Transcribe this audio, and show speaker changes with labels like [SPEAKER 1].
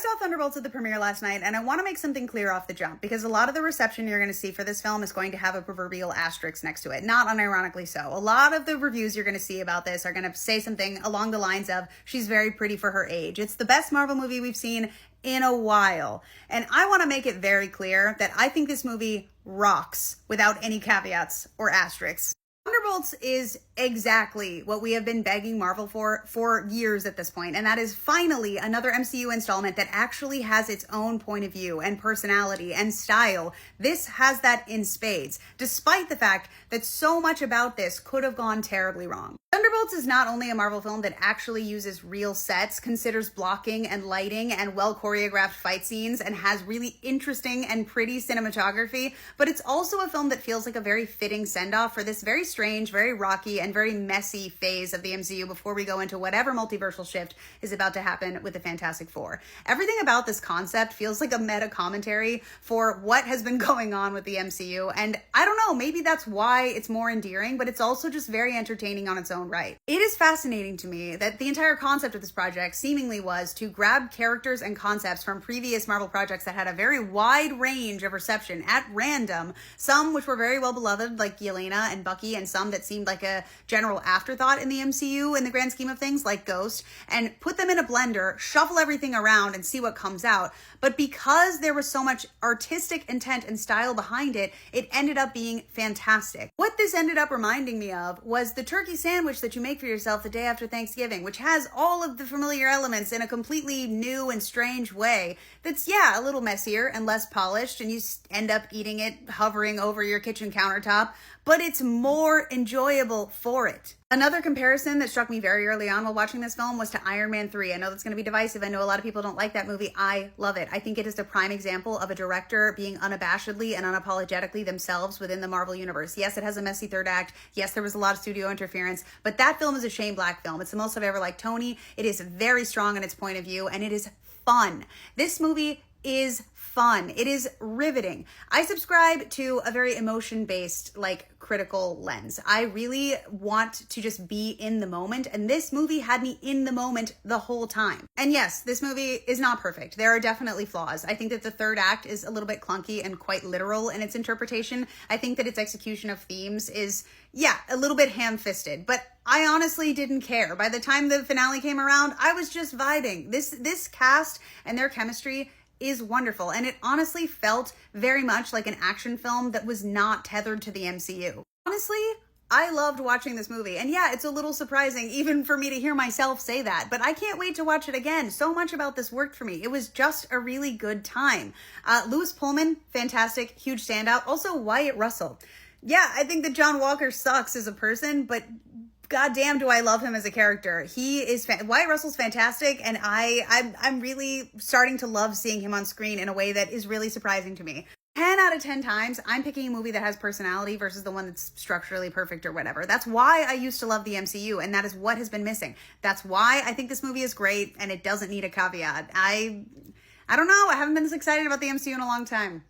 [SPEAKER 1] saw Thunderbolts at the premiere last night, and I want to make something clear off the jump, because a lot of the reception you're going to see for this film is going to have a proverbial asterisk next to it, not unironically so. A lot of the reviews you're going to see about this are going to say something along the lines of, she's very pretty for her age. It's the best Marvel movie we've seen in a while. And I want to make it very clear that I think this movie rocks without any caveats or asterisks. Thunderbolts is exactly what we have been begging Marvel for years at this point, and that is finally another MCU installment that actually has its own point of view and personality and style. This has that in spades, despite the fact that so much about this could have gone terribly wrong. Thunderbolts is not only a Marvel film that actually uses real sets, considers blocking and lighting and well-choreographed fight scenes, and has really interesting and pretty cinematography, but it's also a film that feels like a very fitting send-off for this very strange, very rocky, and very messy phase of the MCU before we go into whatever multiversal shift is about to happen with the Fantastic Four. Everything about this concept feels like a meta commentary for what has been going on with the MCU, and I don't know, maybe that's why it's more endearing, but it's also just very entertaining on its own right. It is fascinating to me that the entire concept of this project seemingly was to grab characters and concepts from previous Marvel projects that had a very wide range of reception at random, some which were very well beloved like Yelena and Bucky, and some that seemed like a general afterthought in the MCU in the grand scheme of things like Ghost, and put them in a blender, shuffle everything around and see what comes out. But because there was so much artistic intent and style behind it, it ended up being fantastic. What this ended up reminding me of was the turkey sandwich that you make for yourself the day after Thanksgiving, which has all of the familiar elements in a completely new and strange way that's, yeah, a little messier and less polished, and you end up eating it hovering over your kitchen countertop, but it's more enjoyable for it. Another comparison that struck me very early on while watching this film was to Iron Man 3. I know that's going to be divisive. I know a lot of people don't like that movie. I love it. I think it is the prime example of a director being unabashedly and unapologetically themselves within the Marvel universe. Yes, it has a messy third act. Yes, there was a lot of studio interference, but that film is a Shane Black film. It's the most I've ever liked Tony. It is very strong in its point of view, and it is fun. This movie is fun. It is riveting. I subscribe to a very emotion-based, critical lens. I really want to just be in the moment, and this movie had me in the moment the whole time. And yes, this movie is not perfect. There are definitely flaws. I think that the third act is a little bit clunky and quite literal in its interpretation. I think that its execution of themes is, a little bit ham-fisted, but I honestly didn't care. By the time the finale came around, I was just vibing. This cast and their chemistry is wonderful, and it honestly felt very much like an action film that was not tethered to the MCU. Honestly, I loved watching this movie, and yeah, it's a little surprising even for me to hear myself say that, but I can't wait to watch it again. So much about this worked for me. It was just a really good time. Louis Pullman, fantastic, huge standout. Also, Wyatt Russell. Yeah, I think that John Walker sucks as a person, but goddamn, do I love him as a character. Wyatt Russell's fantastic, and I'm really starting to love seeing him on screen in a way that is really surprising to me. 10 out of 10 times, I'm picking a movie that has personality versus the one that's structurally perfect or whatever. That's why I used to love the MCU, and that is what has been missing. That's why I think this movie is great, and it doesn't need a caveat. I don't know. I haven't been this excited about the MCU in a long time.